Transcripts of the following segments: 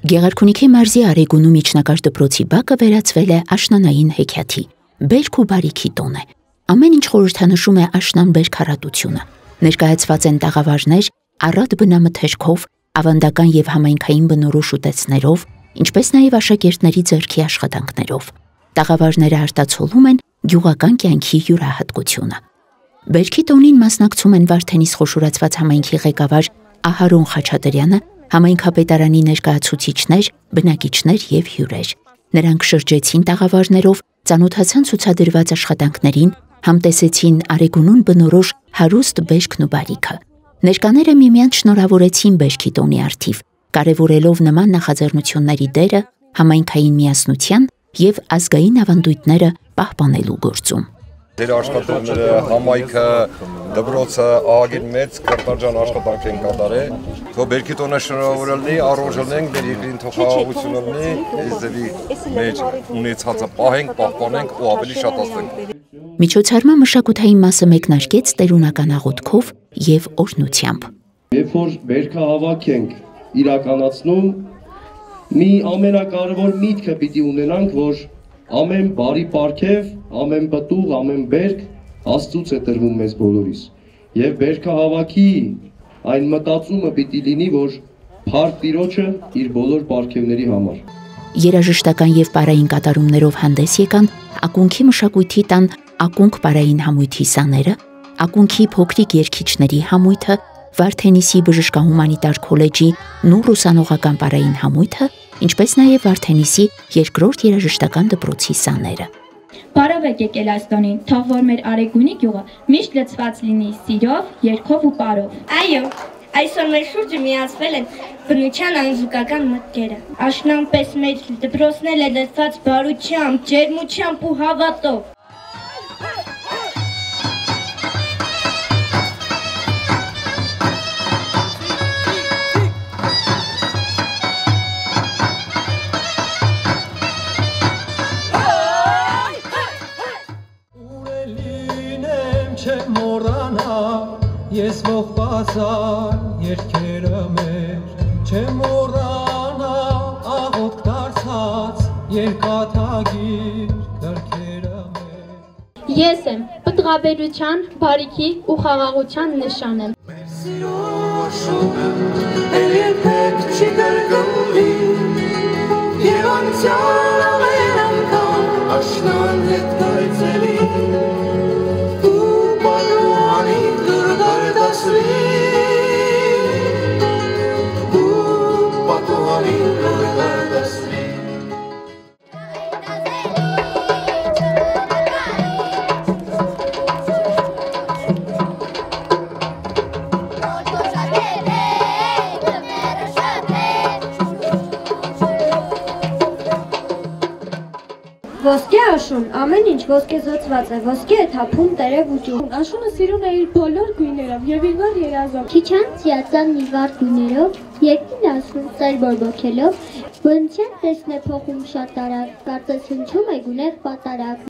Գեղարքունիքի մարզի Արեգունու միջնակարգ դպրոցի բակը վերածվել է աշնանային հեքիաթի, բերք ու բարիքի տոն է։ Ամեն ինչ խորհրդանշում է աշնան բերք առատությունը։ Ներկայացված են տաղավարներ առատ բնամթերքով, ավանդական եւ համայնքային բնորոշ ուտեստներով, ինչպես նաեւ աշակերտների ձեռքի աշխատանքներով։ Տաղավարները արտացոլում են գյուղական կյանքի յուրահատկությունը։ Բերքի տոնին մասնակցում են Վարդենիս խոշորացված համայնքի ղեկավար Ահարոն Խաչատրյանը, համայնքապետարանի ներկայացուցիչներ, բնակիչներ եւ հյուրեր։ Նրանք շրջեցին տաղավարներով, ծանոթացան ցուցադրված աշխատանքներին, համտեսեցին Արեգունուն բնորոշ հարուստ բերքն ու բարիքը։ Ներկաները միմյանց շնորհավորեցին բերքի տոնի առթիվ, կարևորելով նման նախաձեռնությունների դերը համայնքային միասնության եւ ազգային ավանդույթները պահպանելու գործում։ Ձեր աշխատողները, համայնքը, դպրոցը ահագին մեծ կրտաջան աշխատանք են կատարել։ Թող բերքի տոնը շնորհավորելնի, առողջանենք, մեր երկրին թող խաղաղություն լինի, եզերի մեջ ունեցածը պահենք, պահպանենք ու ավելի շատացնենք։ Միջոցառման մշակութային մասը մեկնարկեց տերունական աղոթքով եւ օրհնությամբ։ Երբ որ բերքը հավաք ենք իրականացնում, մի ամենակարևոր միտքը պիտի ունենանք, որ ամեն բարի պարգև, ամեն պտուղ, ամեն բերք Աստծուց է տրվում մեզ բոլորիս։ Եվ բերքը հավաքի այն մտածումը պիտի լինի, որ փառք Տիրոջը իր բոլոր պարգևների համար։ Երաժշտական եւ պարային կատարումներով հանդես եկան ակունքի մշակույթի տան ակունք պարային համույթի սաները, ակունքի փոքրիկ երգիչների համույթը, Վարդենիսի բժշկահումանիտար քոլեջի նուռ ուսանողական պարային համույթը, ինչպես նաև Վարդենիսի երկրորդ երաժշտական դպրոցի սաները։ Բարով եք եկել այս տոնին, թող որ մեր Արեգունի գյուղը միշտ լցված լինի սիրով, երգով ու պարով։ Այո, այսօր մեր շուրջը միացվել են բնության անզուգական մտքերը։ Աշնան պես մեր դպրոցն է լցված բարությամբ, ջերմությամբ ու հավատով։ Ես ողբազար երկերը մեր չեմ մոռանա աղոթք դարձած երկաթագիր գրքերը մեր Ես եմ պտղաբերության, բարիքի ու խաղաղության նշան եմ Մեր սիրո շունը էլ երբեք չի կրկնվի Եվ անցյալ ամեն անգամ աշնան հետ կայցելի Ոսկե աշուն, ամեն ինչ ոսկեզօծված է, ոսկե է թափում տերև ու ջուր։ Աշունը սիրուն է իր բոլոր գույներով եւ իր վառ երազով Քիչանց յացան մի վառ գույներով, երկին ասում ծեր բորբոքելով Բնության տեսն է փոխում շատ արագ, կարծես հնչում է գունեղ պատարագ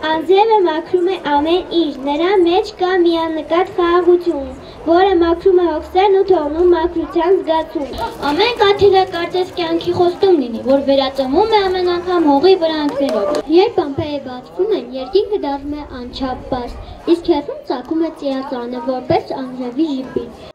Անձևը մաքրում է ամեն ինչ, նրա մեջ կա միանկատ խաղաղություն, որը մաքրում է հոգսերն ու թողնում մաքրության զգացում։ Ամեն կաթիլը կարծես կյանքի խոստում լինի, որ վերածնվում է ամեն անգամ հողի վրանքներով։ Երբ ամպերը բացվում են, երկինքը դառնում է անչափ բաց, իսկ հեռվում ծագում է ծիածանը, որպես անձրևի ժպիտ։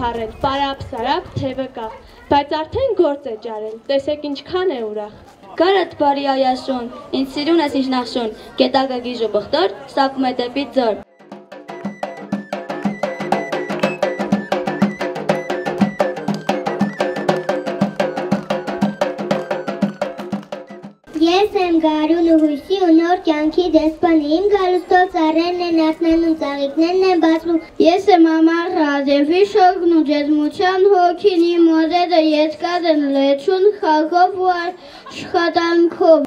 փառել, պարապ-սարապ թևը կա, բայց արդեն գործ է ջարել, տեսեք ինչքան է ուրախ։ Կարդ բարի այասուն, ինձ սիրուն ես ինչ նախշուն, կետակը գիժը բխտոր, սակում է դեպի ձոր։ Ես եմ գարուն ու հույսի ու նոր կյանքի դեսպան, իմ գալուստով ծառերն են արթնանում, ծաղիկներն են բացվում։ Ես եմ ամառ ռազևի շոգն ու ջերմության հոգին, իմ մոզեդը ետկած են լեչուն խաղով ու աշխատանքով։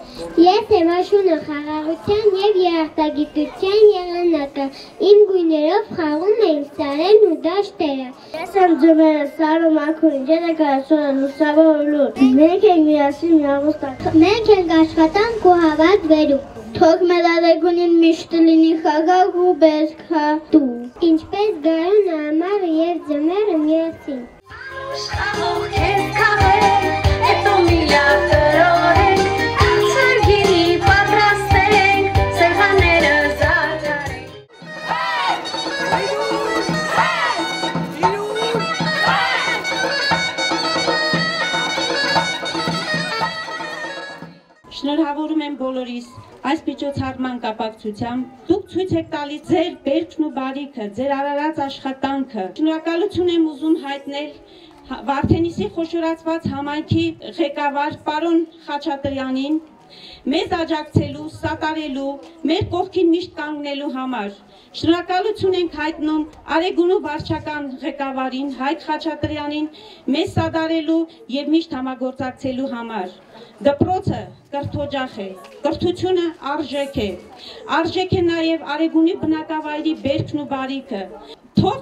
Ես եմ աշունը խաղաղության և երախտագիտության եղանակը, իմ գույներով խաղում ենք սարերն ու դաշտերը։ Ես եմ ձմերը սարում ակուն, ջենը կարասոնը լուսավոր ու լուր, մենք ենք միասին միաղուստակ։ Մենք ենք աշխատանք ու հավատ վերում։ Թող մեր արեգունին միշտ լինի խաղաղ ու բերքատու։ Ինչպես գարունը, ամառը և ձմեռը միասին։ Շնորհավորում եմ բոլորիս այս միջոցառման կապակցությամբ։ Դուք ցույց եք տալիս ձեր բերքն ու բարիքը, ձեր արարած աշխատանքը։ Շնորհակալություն եմ ուզում հայտնել Վարդենիսի խոշորացված համայնքի ղեկավար պարոն Խաչատրյանին, մեզ աջակցելու, սատարելու, մեր կողքին միշտ կանգնելու համար։ Շնորհակալություն ենք հայտնում Արեգունու վարչական ղեկավարին Հայկ Խաչատրյանին, մեզ սատարելու եւ միշտ համագործակցելու համար։ Դպրոցը կրթօջախ է, կրթությունը արժեք է։ Արժեք է նաեւ Արեգունի բնակավայրի բերքն ու բարիքը։ Թող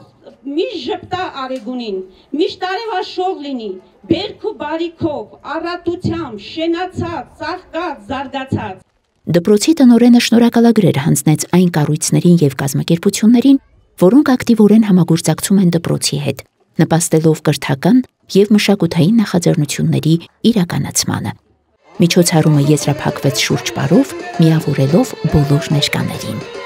միշտ ժպտա Արեգունին, միշտ արևաշող լինի, բերք ու բարիքով, առատությամբ, շենացած, ծաղկած, զարգացած։ Դպրոցի տնօրենը շնորհակալագրեր հանձնեց այն կառույցներին եւ կազմակերպություններին, որոնք ակտիվորեն համագործակցում են դպրոցի հետ, նպաստելով կրթական եւ մշակութային նախաձեռնությունների իրականացմանը։ Միջոցառումը եզրափակվեց շուրջ պարով, միավորելով բոլոր ներկաներին։